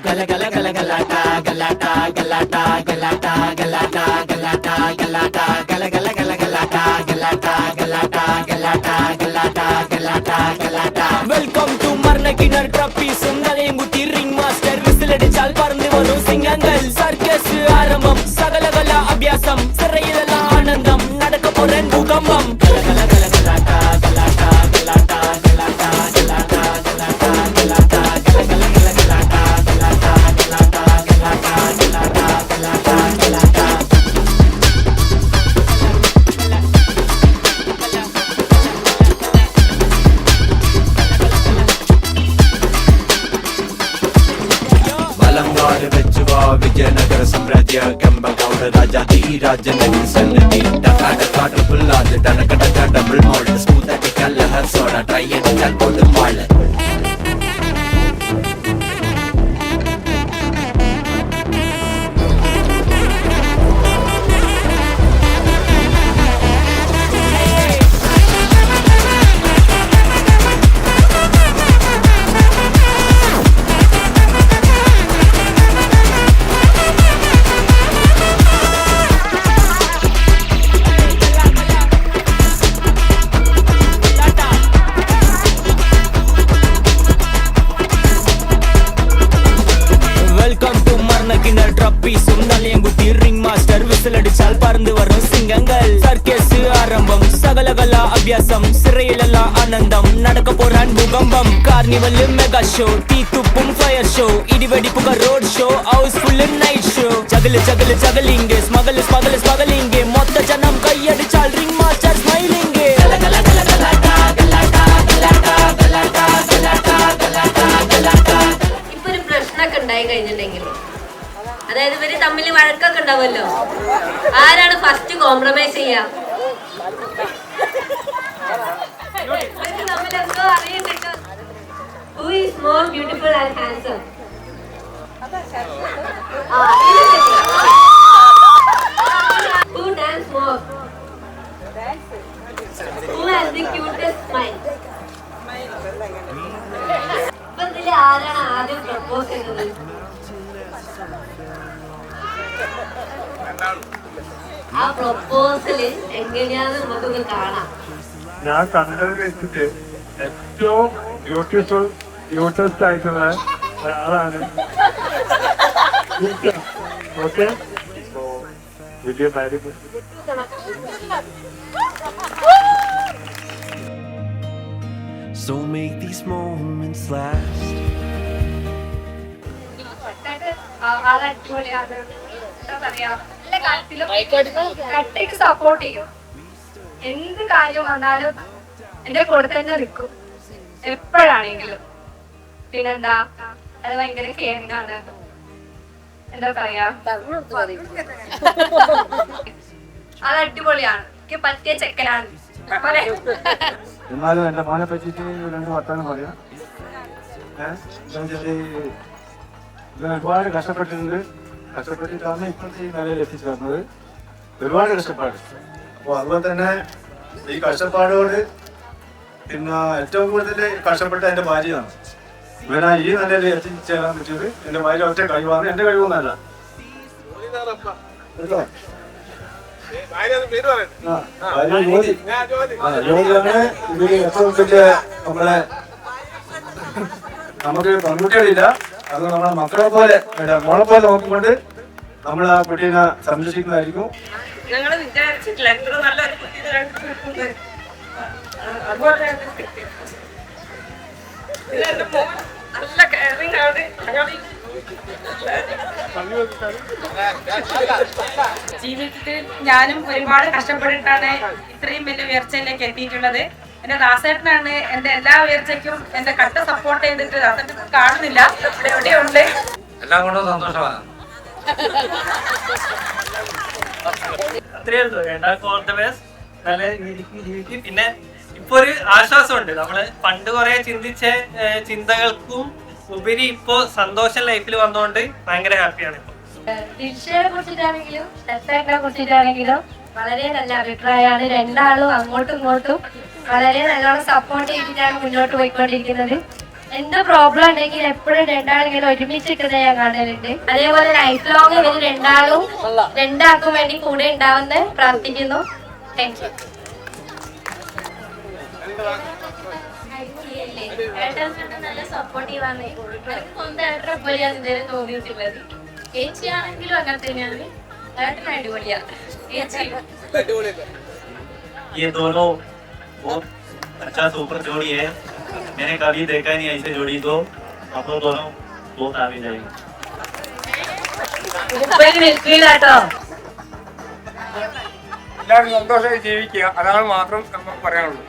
Gala gala gala galata galata galata galata galata galata galata gala gala gala galata galata galata galata galata galata galata. Welcome to Marnakinar Trophy Sundalayamkuthi Ring Master വിസിലടിച്ചാൽ പറന്നു വരും സിംഗങ്ങൾ circus ആരംഭം സകലകല അഭ്യാസം സിറയിലല്ല ആനന്ദം നടക്ക പോരാൻ ഭൂകമ്പം ഗല ഗല ഗല galata galata galata galata galata galata galata gala gala gala galata galata galata galata galata galata galata. മലങ്കാട് വെച്ചുവാ Vijayanagara സാമ്രാജ്യ കമ്പഗൗഡ രാജാതി രാജനഗര സന്നദ്ധി ടക്കാടക്കാട് പുല്ലാത് ടനക്കടക്ക ഡബിൾ മോൾഡ് സ്മൂത്ത് കല്ലഹർ സോഡ ട്രൈ അടിച്ചാൽ പോലും വാള് Sundalayamkuthi Ring Master വിസിലടിച്ചാൽ പറന്നു വരും സിംഗങ്ങൾ സർക്കസ് ആരംഭം സകലകല അഭ്യാസം സിറയിലല്ല ആനന്ദം നടക്ക പോരാൻ ഭൂകമ്പം കാർണിവൽ മെഗാ ഷോ തീത്തുപ്പും ഫയർ ഷോ ഇടിവെടിപ്പുക road show housefull night show ചകല് ചകല് ചകലിംഗ് സ്മഗല് സ്മഗല് സ്മഗലിംഗ് മൊത്ത ജനം കൈയടിച്ചാൽ റിംഗ് മാസ്റ്റർ സ്മൈലിംഗ് ഇപ്പൊ ഒരു പ്രശ്നമൊക്കെ ഉണ്ടായി കഴിഞ്ഞിട്ടുണ്ടെങ്കിൽ അതായത് ഇവര് തമ്മിൽ വഴക്കൊക്കെ ഉണ്ടാവുമല്ലോ, ആരാണ് ഫസ്റ്റ് കോംപ്രമൈസ് ചെയ്യാ? തമ്മിലെന്തോ അറിയണ്ടോ? Who is more beautiful and handsome? Who dance more? Who has the cutest smile? ഇപ്പൊ ഇതില് ആരാണ് ആദ്യം പ്രപ്പോസ് ചെയ്യുന്നത്? ആ പ്രപ്പോസല് എങ്ങനെയാന്ന് നമുക്കൊന്ന് കാണാം. ഞാൻ കണ്ടത് വെച്ചിട്ട് ഏറ്റവും ബ്യൂട്ടിഫുൾ ആയിട്ടുള്ള ഒരാളാണ്. ഓക്കെ, വലിയ കാര്യം. So make these moments last. കട്ടയ്ക്ക് സപ്പോർട്ട് ചെയ്യും. എന്ത് കാര്യം വന്നാലും എന്റെ കൂടെ തന്നെ നിൽക്കും എപ്പോഴാണെങ്കിലും. പിന്നെന്താ, അത് ഭയങ്കര കെയറിംഗ് ആണ്. എന്താ പറയാ, അത് അടിപൊളിയാണ്. എനിക്ക് പറ്റിയ ചെക്കനാണ്. എന്നാലും എന്റെ മോനെ പറ്റിയിട്ട് രണ്ട് വർത്താനം പറയാം. ഒരുപാട് കഷ്ടപ്പെട്ടിട്ടാണ് ഇപ്പോഴത്തെ ഈ നിലയിൽ എത്തിച്ചേർന്നത്. ഒരുപാട് കഷ്ടപ്പാട്. അപ്പോൾ അതുപോലെ തന്നെ ഈ കഷ്ടപ്പാടോട് പിന്നെ ഏറ്റവും കൂടുതൽ കഷ്ടപ്പെട്ട എൻ്റെ ഭാര്യയാണ്. ഇവനാ ഈ നിലയിൽ എത്തിച്ചേരാൻ പറ്റിയത് എൻ്റെ ഭാര്യ ഒറ്റ കഴിവാണ്, എൻ്റെ കഴിവൊന്നല്ല. ജോലിയാണ് ഇതിൽ ഏറ്റവും വലിയ നമ്മളെ. നമുക്ക് പെൺകുട്ടികളില്ല, അത് നമ്മളെ മക്കളെ പോലെ മോളെ പോലെ നോക്കിക്കൊണ്ട് നമ്മൾ ആ കുട്ടീനെ സംരക്ഷിക്കുന്നതായിരിക്കും. ഞങ്ങൾ വിചാരിച്ചിട്ടില്ല എത്ര നല്ലൊരു കുട്ടി അതുപോലെ നല്ല കെയറിംഗ് ആണ്. ജീവിതത്തിൽ ഞാനും ഒരുപാട് കഷ്ടപ്പെട്ടിട്ടാണ് ഇത്രയും വലിയ ഉയർച്ചയിലേക്ക് എത്തിയിട്ടുള്ളത്. എന്റെ ദാസേട്ടനാണ് എന്റെ എല്ലാ ഉയർച്ചയ്ക്കും എന്റെ കട്ട സപ്പോർട്ട് ചെയ്തിട്ട്. ദാസേട്ടൻ കാണുന്നില്ല, ഇവിടെ എവിടെയുണ്ട്. എല്ലാം കൊണ്ടും സന്തോഷമാണ്. അത്രേ ഉള്ളൂ. All the best. നല്ല രീതിക്ക് ജീവിക്കും. പിന്നെ ഇപ്പൊ ഒരു ആശ്വാസമുണ്ട്. നമ്മള് പണ്ട് കുറെ ചിന്തിച്ച ചിന്തകൾക്കും ഉപരി ഇപ്പോ സന്തോഷം ലൈഫിൽ വന്നോണ്ട് ഭയങ്കര ഹാപ്പിയാണ് ഇപ്പൊ. ദിൽഷയെ കുറിച്ചിട്ടാണെങ്കിലും ദാസേട്ടനെ കുറിച്ചിട്ടാണെങ്കിലും വളരെ നല്ല അഭിപ്രായമാണ്. രണ്ടാളും അങ്ങോട്ടും ഇങ്ങോട്ടും വളരെ നല്ലോണം സപ്പോർട്ട് ചെയ്തിട്ടാണ് മുന്നോട്ട് പോയിക്കൊണ്ടിരിക്കുന്നത്. എന്ത് പ്രോബ്ലം ഉണ്ടെങ്കിൽ എപ്പോഴും രണ്ടാളിങ്ങനെ ഒരുമിച്ച് നിൽക്കുന്നത് ഞാൻ കാണലുണ്ട്. അതേപോലെ ലൈഫ് ലോങ് ഇവര് രണ്ടാൾക്കും വേണ്ടി കൂടെ ഉണ്ടാവുന്ന പ്രാർത്ഥിക്കുന്നു. Thank you. നല്ല സപ്പോർട്ടീവാണ്. സ്വന്തം ഏട്ടനെ പോലെയാണ് ഇതുവരെ തോന്നിയിട്ടുള്ളത്. ചേച്ചിയാണെങ്കിലും അങ്ങനെ തന്നെയാണ്. ഏട്ടൻ അടിപൊളിയാണ്. ചേച്ചി ये दोनों बहुत अच्छा सुपर जोड़ी है. मैंने कभी देखा नहीं ऐसे जोड़ी तो आप लोग दोनों बहुत आगे जाएंगे. നിൽക്കില്ലാട്ടോ. എല്ലാവരും സന്തോഷമായി ജീവിക്കുക, അതാണ് മാത്രം നമുക്ക് പറയാനുള്ളൂ.